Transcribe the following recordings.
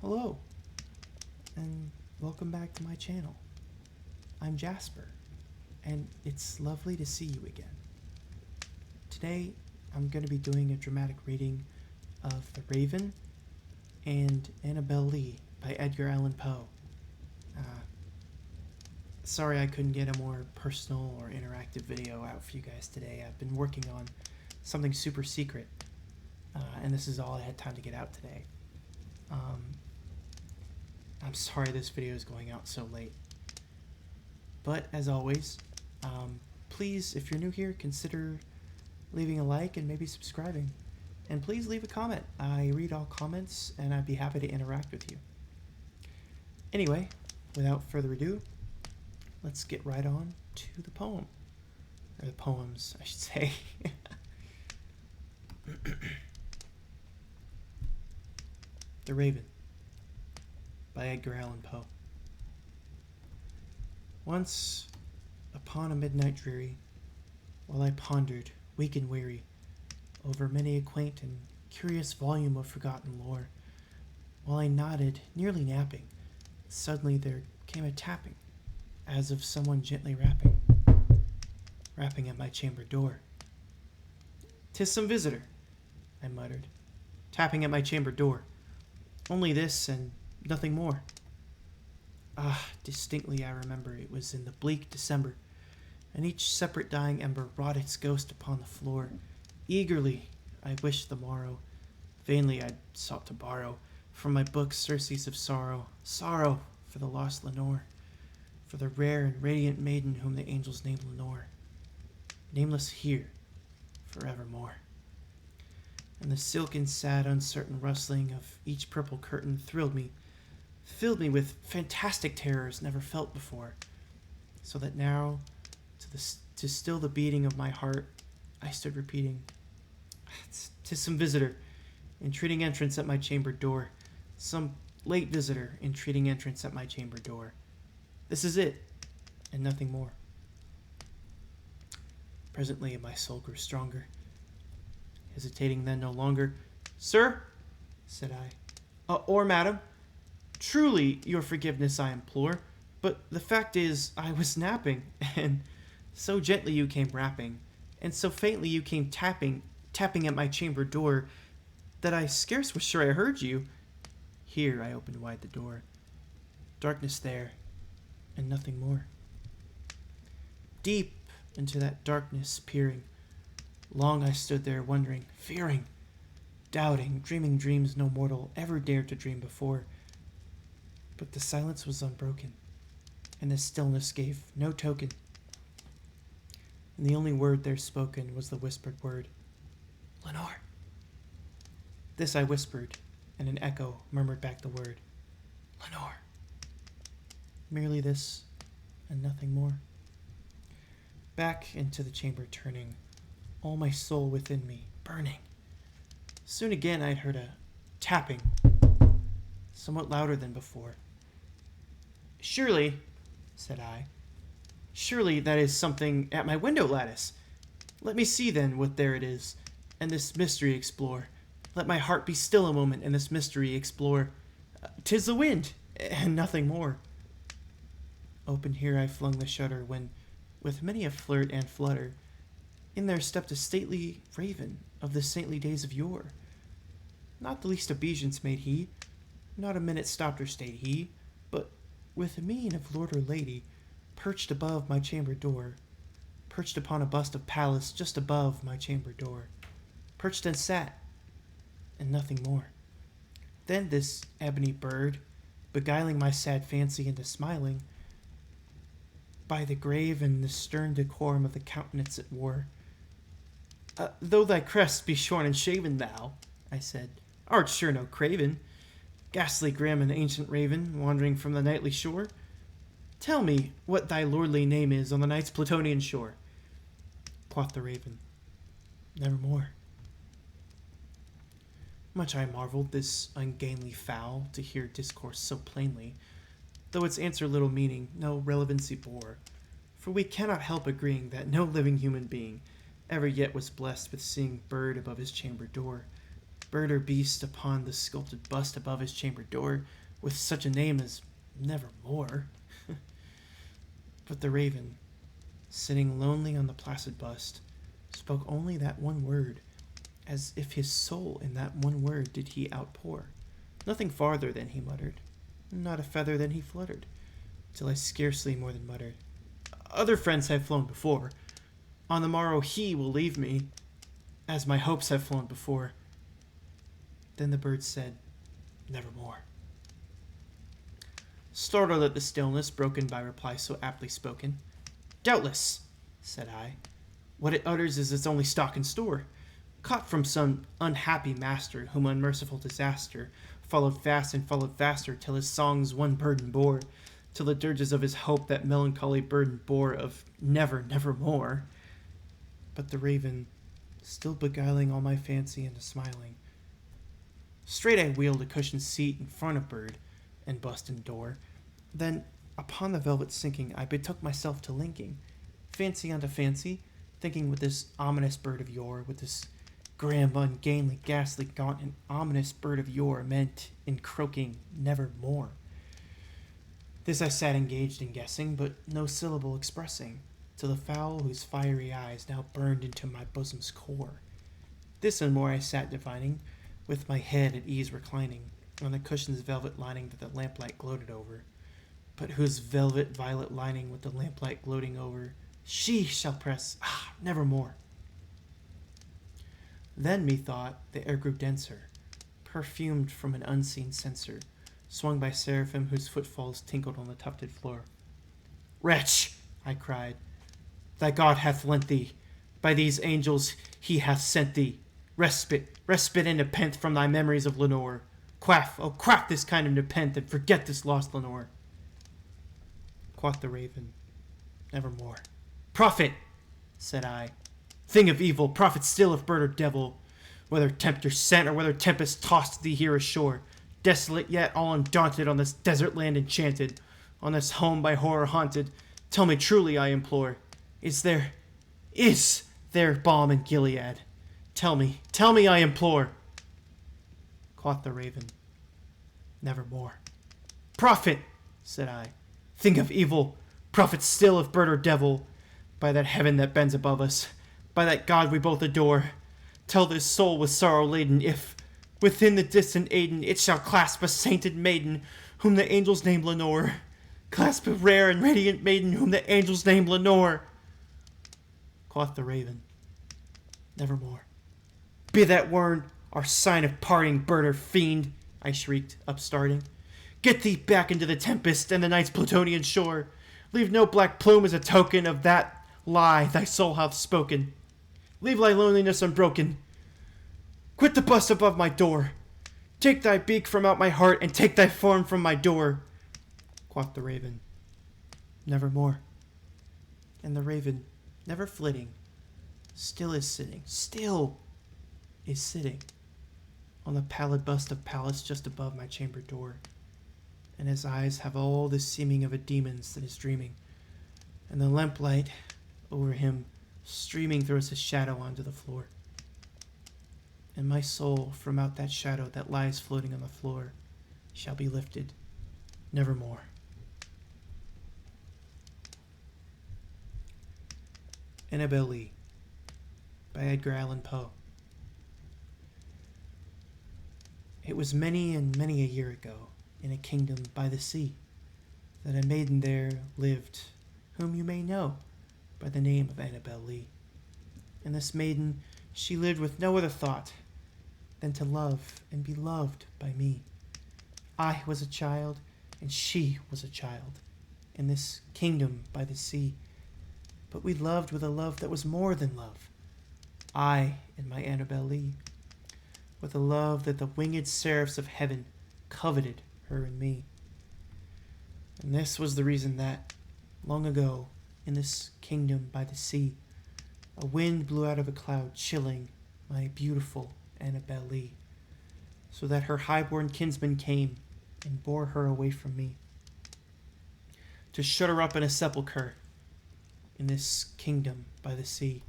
Hello, and welcome back to my channel. I'm Jasper, and it's lovely to see you again. Today, I'm going to be doing a dramatic reading of The Raven and Annabell Lee by Edgar Allan Poe. Sorry I couldn't get a more personal or interactive video out for you guys today. I've been working on something super secret, and this is all I had time to get out today. I'm sorry this video is going out so late. But as always, please, if you're new here, consider leaving a like and maybe subscribing. And please leave a comment. I read all comments and I'd be happy to interact with you. Anyway, without further ado, let's get right on to the poem. Or the poems, I should say. The Raven by Edgar Allan Poe. Once, upon a midnight dreary, while I pondered, weak and weary, over many a quaint and curious volume of forgotten lore, while I nodded, nearly napping, suddenly there came a tapping, as of someone gently rapping at my chamber door. "'Tis some visitor," I muttered, "tapping at my chamber door. Only this and nothing more." Distinctly I remember it was in the bleak December, and each separate dying ember wrought its ghost upon the floor. Eagerly I wished the morrow, vainly I sought to borrow from my book surcease of sorrow, sorrow for the lost Lenore, for the rare and radiant maiden whom the angels named Lenore, nameless here forevermore. And the silken, sad, uncertain rustling of each purple curtain thrilled me, filled me with fantastic terrors never felt before, so that now, to still the beating of my heart, I stood repeating, "'Tis some visitor, entreating entrance at my chamber door, some late visitor, entreating entrance at my chamber door. This is it, and nothing more." Presently my soul grew stronger. Hesitating then no longer, "Sir," said I, "or madam, truly your forgiveness I implore, but the fact is I was napping, and so gently you came rapping, and so faintly you came tapping at my chamber door, that I scarce was sure I heard you." Here I opened wide the door. Darkness there, and nothing more. Deep into that darkness peering, long I stood there wondering, fearing, doubting, dreaming dreams no mortal ever dared to dream before. But the silence was unbroken, and the stillness gave no token. And the only word there spoken was the whispered word, "Lenore." This I whispered, and an echo murmured back the word, "Lenore." Merely this, and nothing more. Back into the chamber turning, all my soul within me burning. Soon again I'd heard a tapping, somewhat louder than before. "Surely," said I, "surely that is something at my window lattice. Let me see then what there it is, and this mystery explore. Let my heart be still a moment, and this mystery explore. 'Tis the wind, and nothing more." Open here I flung the shutter, when, with many a flirt and flutter, in there stepped a stately raven of the saintly days of yore. Not the least obeisance made he, not a minute stopped or stayed he, but with a mien of lord or lady, perched above my chamber door, perched upon a bust of Pallas just above my chamber door, perched and sat, and nothing more. Then this ebony bird, beguiling my sad fancy into smiling, by the grave and the stern decorum of the countenance it wore, "Though thy crest be shorn and shaven, thou," I said, "art sure no craven, ghastly grim and ancient raven, wandering from the nightly shore. Tell me what thy lordly name is on the night's Plutonian shore." Quoth the raven, "Nevermore." Much I marveled this ungainly fowl to hear discourse so plainly, though its answer little meaning, no relevancy bore, for we cannot help agreeing that no living human being ever yet was blessed with seeing bird above his chamber door, bird or beast upon the sculpted bust above his chamber door, with such a name as Nevermore. But the raven, sitting lonely on the placid bust, spoke only that one word, as if his soul in that one word did he outpour. Nothing farther than he muttered, not a feather than he fluttered, till I scarcely more than muttered, "Other friends have flown before. On the morrow he will leave me, as my hopes have flown before." Then the bird said, "Nevermore." Startled at the stillness broken by reply so aptly spoken, "Doubtless," said I, "what it utters is its only stock and store, caught from some unhappy master, whom unmerciful disaster followed fast and followed faster, till his songs one burden bore, till the dirges of his hope that melancholy burden bore of nevermore." But the raven, still beguiling all my fancy into smiling, straight I wheeled a cushioned seat in front of bird and bust and door. Then, upon the velvet sinking, I betook myself to linking fancy unto fancy, thinking with this ominous bird of yore, with this grim, ungainly, ghastly, gaunt, and ominous bird of yore, meant in croaking nevermore. This I sat engaged in guessing, but no syllable expressing, till the fowl whose fiery eyes now burned into my bosom's core. This and more I sat divining, with my head at ease reclining on the cushion's velvet lining that the lamplight gloated over, but whose velvet violet lining with the lamplight gloating over she shall press nevermore. Then methought the air grew denser, perfumed from an unseen censer, swung by seraphim whose footfalls tinkled on the tufted floor. "Wretch," I cried, "thy God hath lent thee, by these angels he hath sent thee, respite and nepenthe from thy memories of Lenore. Quaff, oh quaff this kind of nepenthe, and forget this lost Lenore." Quoth the raven, "Nevermore." "Prophet," said I, "thing of evil, prophet still if bird or devil, whether tempter sent or whether tempest tossed thee here ashore, desolate yet all undaunted on this desert land enchanted, on this home by horror haunted, tell me truly, I implore, is there balm in Gilead? Tell me, I implore." Quoth the raven, "Nevermore." "Prophet," said I, "thing of evil, prophet still if bird or devil, by that heaven that bends above us, by that God we both adore, tell this soul with sorrow laden if, within the distant Aiden, it shall clasp a sainted maiden whom the angels name Lenore, clasp a rare and radiant maiden whom the angels name Lenore." Quoth the raven, "Nevermore." "Be that word our sign of parting, bird or fiend," I shrieked, upstarting. "Get thee back into the tempest and the night's Plutonian shore. Leave no black plume as a token of that lie thy soul hath spoken. Leave thy loneliness unbroken. Quit the bust above my door. Take thy beak from out my heart, and take thy form from my door." Quoth the raven, "Nevermore." And the raven, never flitting, still is sitting on the pallid bust of Pallas just above my chamber door, and his eyes have all the seeming of a demon's that is dreaming, and the lamplight over him streaming throws his shadow onto the floor. And my soul from out that shadow that lies floating on the floor shall be lifted nevermore. Annabell Lee by Edgar Allen Poe. It was many and many a year ago, in a kingdom by the sea, that a maiden there lived, whom you may know by the name of Annabell Lee. And this maiden, she lived with no other thought than to love and be loved by me. I was a child, and she was a child, in this kingdom by the sea. But we loved with a love that was more than love, I and my Annabell Lee, with a love that the winged seraphs of heaven coveted her and me. And this was the reason that, long ago, in this kingdom by the sea, a wind blew out of a cloud, chilling my beautiful Annabell Lee, so that her high-born kinsman came and bore her away from me, to shut her up in a sepulchre in this kingdom by the sea.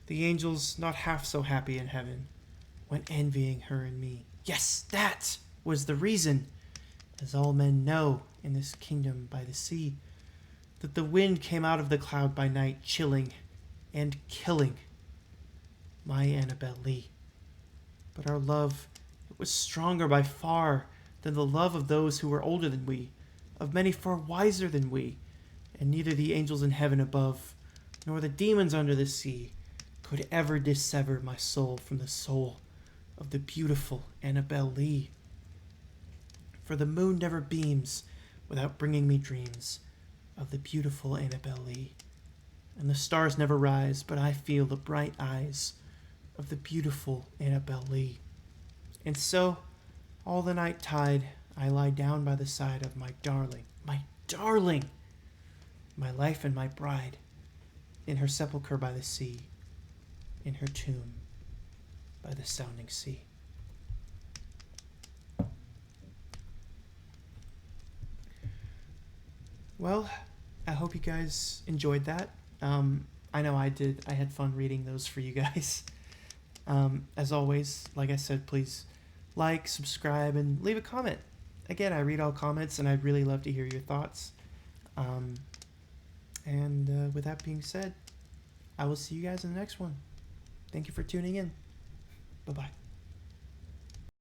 The angels not half so happy in heaven, when envying her and me. Yes, that was the reason, as all men know in this kingdom by the sea, that the wind came out of the cloud by night, chilling and killing my Annabell Lee. But our love, it was stronger by far than the love of those who were older than we, of many far wiser than we, and neither the angels in heaven above, nor the demons under the sea, could ever dissever my soul from the soul of the beautiful Annabell Lee. For the moon never beams without bringing me dreams of the beautiful Annabell Lee, and the stars never rise but I feel the bright eyes of the beautiful Annabell Lee. And so, all the night tide, I lie down by the side of my darling, my life and my bride, in her sepulchre by the sea, in her tomb by the sounding sea. Well, I hope you guys enjoyed that. I know I did. I had fun reading those for you guys. As always, like I said, please like, subscribe, and leave a comment. Again, I read all comments, and I'd really love to hear your thoughts. With that being said, I will see you guys in the next one. Thank you for tuning in. Bye-bye.